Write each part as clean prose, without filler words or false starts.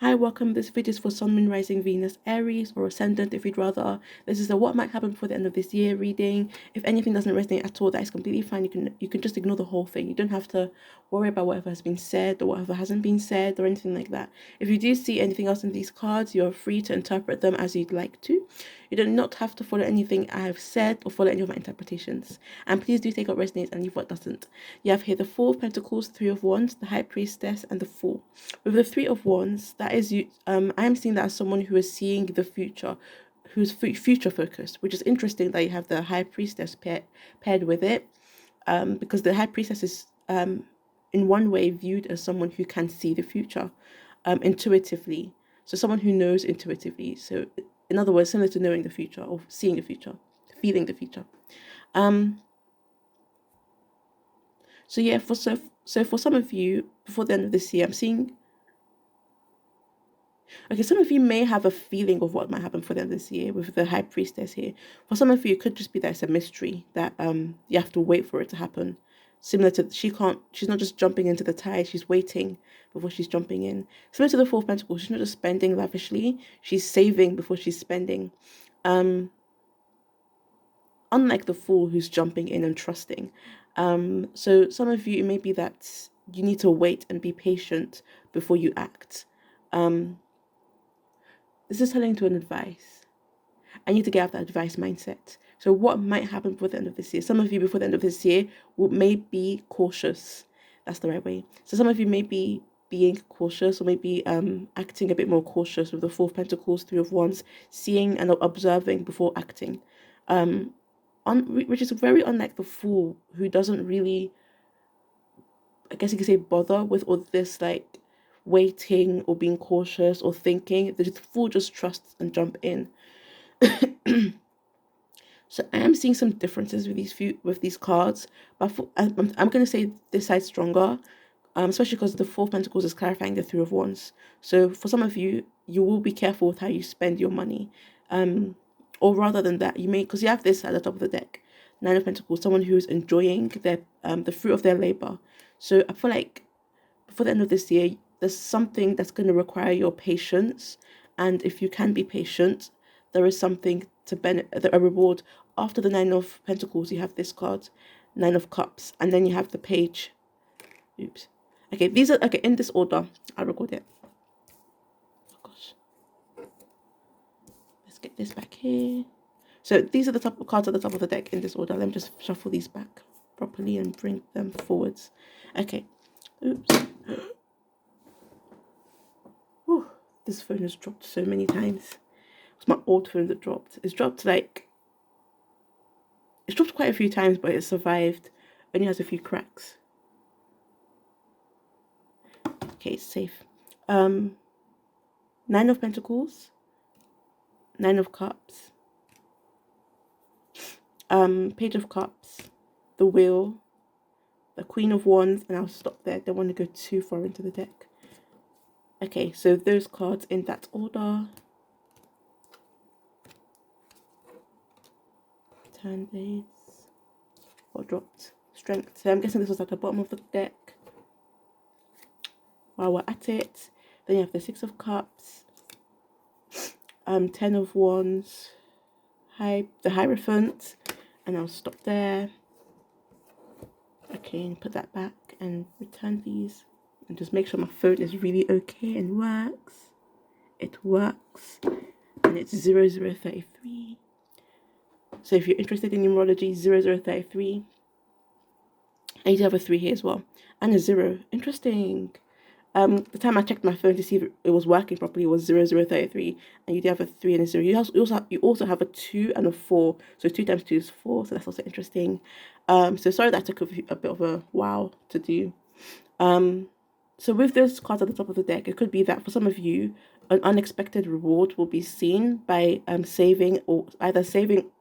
Hi, welcome. This video is for Sun, Moon, Rising, Venus, Aries, or Ascendant if you'd rather. This is a what might happen before the end of this year reading. If anything doesn't resonate at all, that is completely fine. You can just ignore the whole thing. You don't have to worry about whatever has been said or whatever hasn't been said or anything like that. If you do see anything else in these cards, you're free to interpret them as you'd like to. You do not have to follow anything I have said or follow any of my interpretations. And please do take what resonates and leave what doesn't. You have here the Four of Pentacles, Three of Wands, the High Priestess, and the Fool. With the Three of Wands, that is you. I am seeing that as someone who is seeing the future, who's future focused, which is interesting that you have the High Priestess paired with it, because the High Priestess is in one way viewed as someone who can see the future, intuitively. So someone who knows intuitively. So in other words, similar to knowing the future or seeing the future, feeling the future. So yeah, for some of you, before the end of this year, I'm seeing. Okay, some of you may have a feeling of what might happen for them this year with the High Priestess here. For some of you, it could just be that it's a mystery that you have to wait for it to happen. Similar to she's not just jumping into the tide, she's waiting before she's jumping in. Similar to the Fourth Pentacle, she's not just spending lavishly, she's saving before she's spending. Unlike the Fool who's jumping in and trusting. So some of you, it may be that you need to wait and be patient before you act. This is telling to an advice. I need to get out that advice mindset. So what might happen before the end of this year? Some of you before the end of this year may be cautious. That's the right way. So some of you may be being cautious or maybe acting a bit more cautious with the Four of Pentacles, Three of Wands, seeing and observing before acting. Which is very unlike the Fool, who doesn't really, I guess you could say, bother with all this like waiting or being cautious or thinking. The Fool just trusts and jump in. So I am seeing some differences with these cards, but I'm going to say this side stronger, especially because the Four of Pentacles is clarifying the Three of Wands. So for some of you, you will be careful with how you spend your money, or rather than that, you may, because you have this at the top of the deck, Nine of Pentacles, someone who is enjoying the fruit of their labor. So I feel like before the end of this year, there's something that's going to require your patience, and if you can be patient, there is something to benefit, a reward. After the Nine of Pentacles, you have this card, Nine of Cups, and then you have the Page. Oops. Okay, these are okay in this order. I'll record it. Oh gosh. Let's get this back here. So these are the top cards at the top of the deck in this order. Let me just shuffle these back properly and bring them forwards. Okay. Oops. Whew. This phone has dropped so many times. It's my old phone that dropped. It's dropped quite a few times, but it survived. Only has a few cracks. Okay, it's safe. Nine of Pentacles, Nine of Cups, Page of Cups, the Wheel, the Queen of Wands, and I'll stop there. Don't want to go too far into the deck. Okay, so those cards in that order. Turn this. What dropped? Strength. So I'm guessing this was at the bottom of the deck. While we're at it, then you have the Six of Cups, Ten of Wands, the Hierophant, and I'll stop there. Okay, and put that back and return these, and just make sure my phone is really okay and works. It works, and it's 0033. So if you're interested in numerology, 0033. I need to have a 3 here as well, and a 0. Interesting. The time I checked my phone to see if it was working properly was 0033, and you do have a 3 and a 0. You also have a 2 and a 4. So 2 times 2 is 4. So that's also interesting. So sorry that took a bit of a while to do. So with those cards at the top of the deck, it could be that for some of you, an unexpected reward will be seen by saving, or either saving.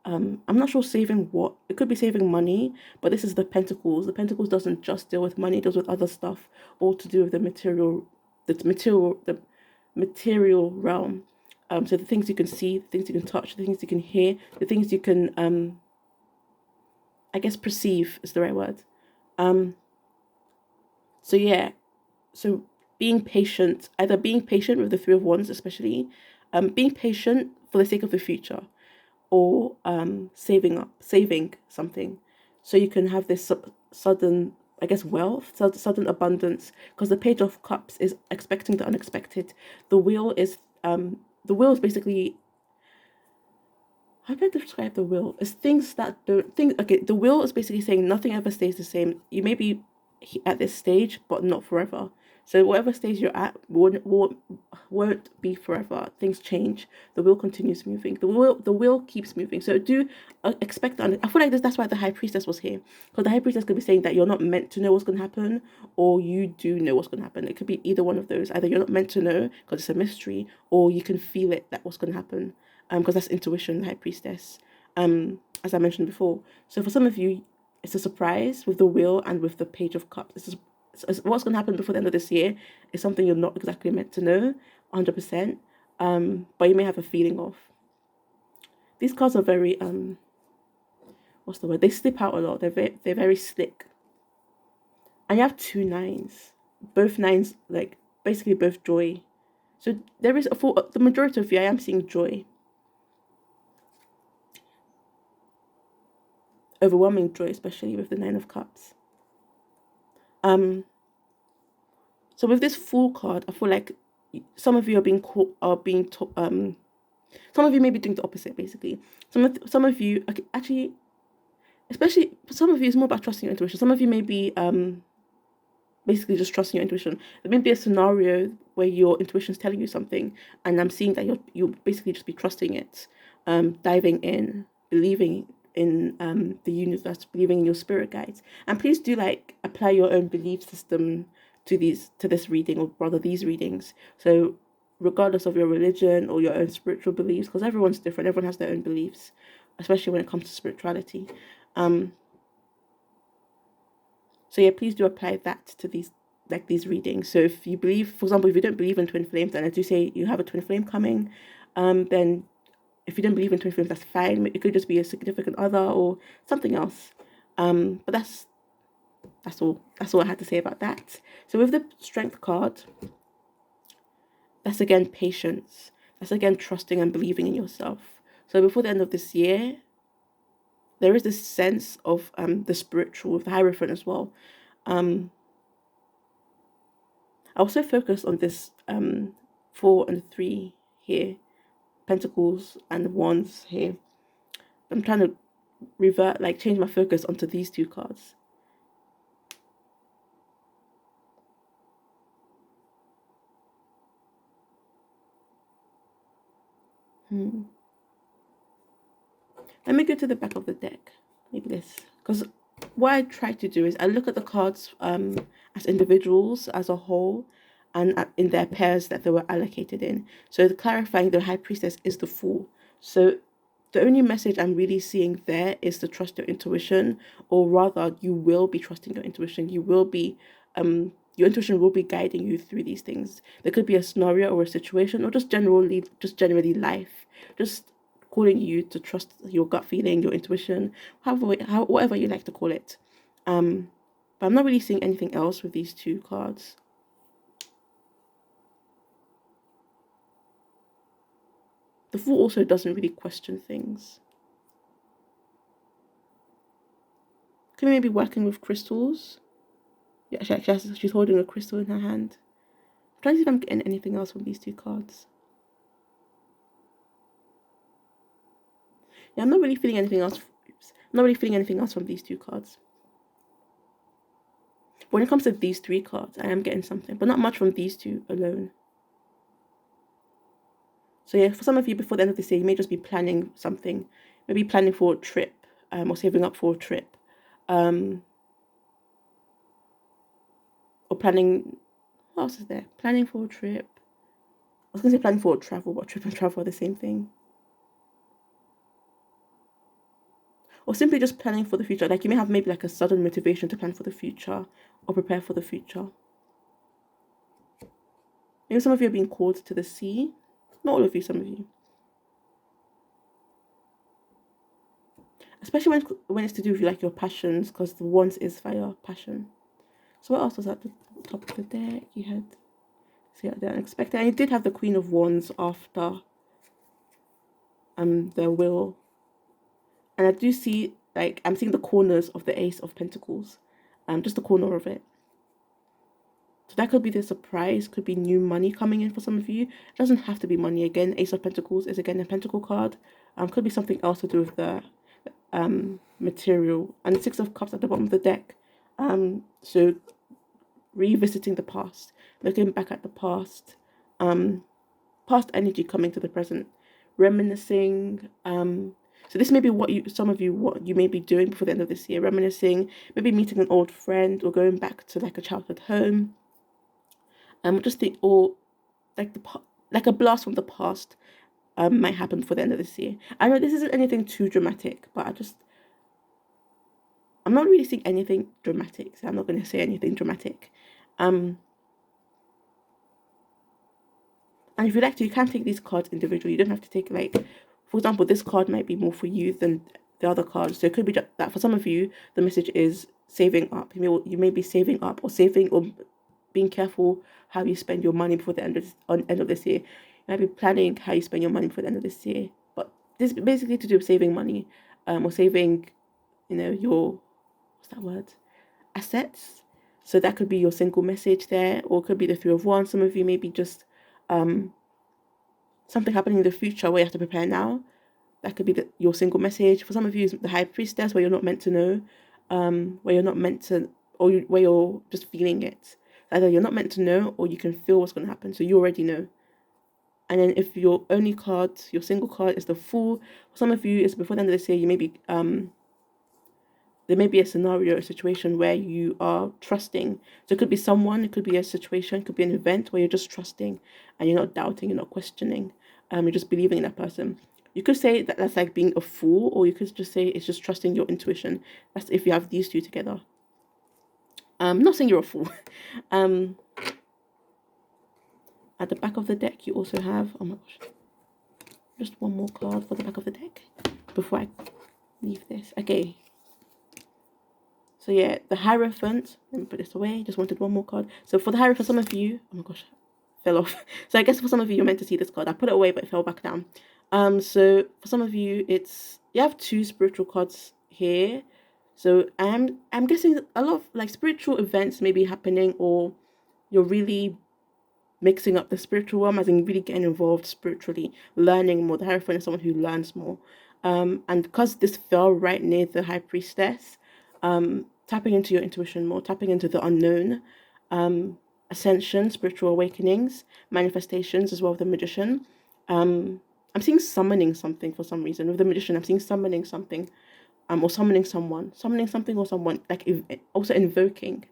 I'm not sure saving what. It could be saving money, but this is the Pentacles. The Pentacles doesn't just deal with money; it deals with other stuff, all to do with the material realm. So the things you can see, the things you can touch, the things you can hear, the things you can, I guess perceive is the right word. So yeah, so being patient, either being patient with the Three of Wands, especially, being patient for the sake of the future, or saving something, so you can have this sudden, I guess, wealth, sudden abundance. Because the Page of Cups is expecting the unexpected. The wheel is basically, how can I describe the wheel? It's things that don't think. Okay, the wheel is basically saying nothing ever stays the same. You may be at this stage, but not forever. So whatever stage you're at won't be forever. Things change. The wheel continues moving. The wheel keeps moving. So do expect that. I feel like that's why the High Priestess was here, because the High Priestess could be saying that you're not meant to know what's going to happen, or you do know what's going to happen. It could be either one of those. Either you're not meant to know because it's a mystery, or you can feel it, that what's going to happen. Because that's intuition, the High Priestess. As I mentioned before. So for some of you, it's a surprise with the Wheel and with the Page of Cups. What's going to happen before the end of this year is something you're not exactly meant to know, 100%. But you may have a feeling of. These cards are very what's the word? They slip out a lot. They're very slick. And you have 2 nines. Both nines, like basically both joy. So there is for the majority of you, I am seeing joy. Overwhelming joy, especially with the 9 of Cups. So with this Fool card, I feel like some of you some of you may be doing the opposite, basically. Some of you, okay, actually, especially some of you, it's more about trusting your intuition. Some of you may be basically just trusting your intuition. There may be a scenario where your intuition is telling you something, and I'm seeing that you'll basically just be trusting it, diving in, believing in the universe, believing in your spirit guides. And please do apply your own belief system to this reading, or rather these readings. So regardless of your religion or your own spiritual beliefs, because everyone's different, everyone has their own beliefs, especially when it comes to spirituality. So yeah, please do apply that to these readings. So if you believe, for example, if you don't believe in twin flames, and I do say you have a twin flame coming, then if you don't believe in twin flames, that's fine. It could just be a significant other or something else. But that's all I had to say about that. So with the Strength card, that's again patience. That's again trusting and believing in yourself. So before the end of this year, there is this sense of the spiritual with the Hierophant as well. I also focus on this 4 and 3 here, Pentacles and Wands here. I'm trying to change my focus onto these 2 cards. Let me go to the back of the deck. Maybe this, because what I try to do is I look at the cards as individuals, as a whole, and in their pairs that they were allocated in. So clarifying, the High Priestess is the Fool. So the only message I'm really seeing there is to trust your intuition, or rather, you will be trusting your intuition. You will be, your intuition will be guiding you through these things. There could be a scenario or a situation, or just generally life. Just calling you to trust your gut feeling, your intuition, whatever you like to call it. But I'm not really seeing anything else with these 2 cards. The Fool also doesn't really question things. Could maybe working with crystals. Yeah, she's holding a crystal in her hand. I'm trying to see if I'm getting anything else from these 2 cards. Yeah, I'm not really feeling anything else. I'm not really feeling anything else from these 2 cards. But when it comes to these 3 cards, I am getting something, but not much from these 2 alone. So yeah, for some of you, before the end of this year, you may just be planning something. Maybe planning for a trip, or saving up for a trip. Or planning, what else is there? Planning for a trip. I was going to say planning for a travel, but trip and travel are the same thing. Or simply just planning for the future. Like you may have maybe a sudden motivation to plan for the future or prepare for the future. Maybe some of you are being called to the sea. Not all of you, some of you. Especially when it's to do with your passions, because the Wands is fire, passion. So what else was at the top of the deck? You had So yeah, the unexpected. And it did have the Queen of Wands after the Wheel. And I do see, like, I'm seeing the corners of the Ace of Pentacles. Just the corner of it. So that could be the surprise, could be new money coming in for some of you. It doesn't have to be money. Again, Ace of Pentacles is again a Pentacle card. Could be something else to do with the material. And the Six of Cups at the bottom of the deck. So revisiting the past, looking back at the past, past energy coming to the present, reminiscing. So this may be what you may be doing before the end of this year, reminiscing, maybe meeting an old friend or going back to like a childhood home. Just think, or like a blast from the past might happen before the end of this year. I know this isn't anything too dramatic, but I'm not really seeing anything dramatic, so I'm not going to say anything dramatic. And if you'd like to, you can take these cards individually. You don't have to take, like, for example, this card might be more for you than the other cards. So it could be that for some of you, the message is saving up. You may be saving up or saving or being careful how you spend your money before the end of this year. You might be planning how you spend your money before the end of this year. But this is basically to do with saving money, or saving, your, what's that word? Assets. So that could be your single message there, or it could be the Three of Wands. Some of you may be just something happening in the future where you have to prepare now. That could be your single message. For some of you, it's the High Priestess, where you're not meant to know, where you're not meant to, where you're just feeling it. Either you're not meant to know, or you can feel what's going to happen, so you already know. And then if your only card, your single card, is the Fool, for some of you, it's before the end of this year. You may be there may be a scenario, a situation where you are trusting. So it could be someone, it could be a situation, it could be an event where you're just trusting and you're not doubting, you're not questioning. You're just believing in that person. You could say that that's like being a fool, or you could just say it's just trusting your intuition. That's if you have these two together. Not saying you're a fool. At the back of the deck, you also have, oh my gosh, just one more card for the back of the deck before I leave this. Okay. So yeah, the Hierophant, let me put this away, just wanted one more card. So for the Hierophant, some of you, oh my gosh, fell off. So I guess for some of you, you're meant to see this card. I put it away, but it fell back down. So for some of you, you have two spiritual cards here. So I'm guessing a lot of like spiritual events may be happening, or you're really mixing up the spiritual realm, as in really getting involved spiritually, learning more. The Hierophant is someone who learns more. And because this fell right near the High Priestess, tapping into your intuition more, tapping into the unknown, ascension, spiritual awakenings, manifestations as well with the Magician. I'm seeing summoning something for some reason. With the Magician, I'm seeing summoning something, or summoning someone, summoning something or someone, like also invoking.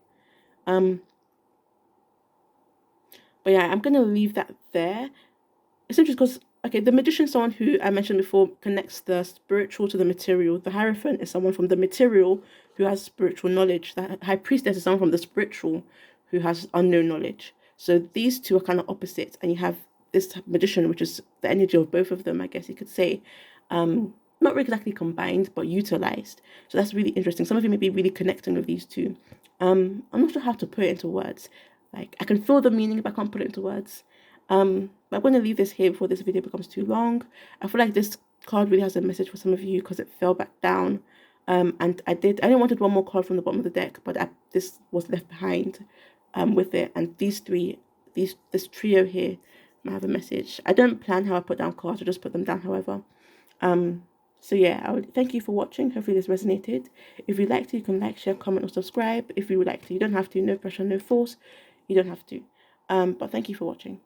But yeah, I'm going to leave that there. It's interesting because, okay, the Magician is someone who I mentioned before connects the spiritual to the material. The Hierophant is someone from the material who has spiritual knowledge. The High Priestess is someone from the spiritual who has unknown knowledge. So these two are kind of opposites. And you have this Magician, which is the energy of both of them, I guess you could say. Not exactly combined, but utilized. So that's really interesting. Some of you may be really connecting with these two. I'm not sure how to put it into words. Like, I can feel the meaning, but I can't put it into words. But I'm going to leave this here before this video becomes too long. I feel like this card really has a message for some of you because it fell back down. And I only wanted one more card from the bottom of the deck, but this was left behind with it. And this trio here might have a message. I don't plan how I put down cards, I just put them down however. So yeah, I would thank you for watching. Hopefully this resonated. If you liked it, you can like, share, comment, or subscribe. If you would like to, you don't have to. No pressure, no force. You don't have to. But thank you for watching.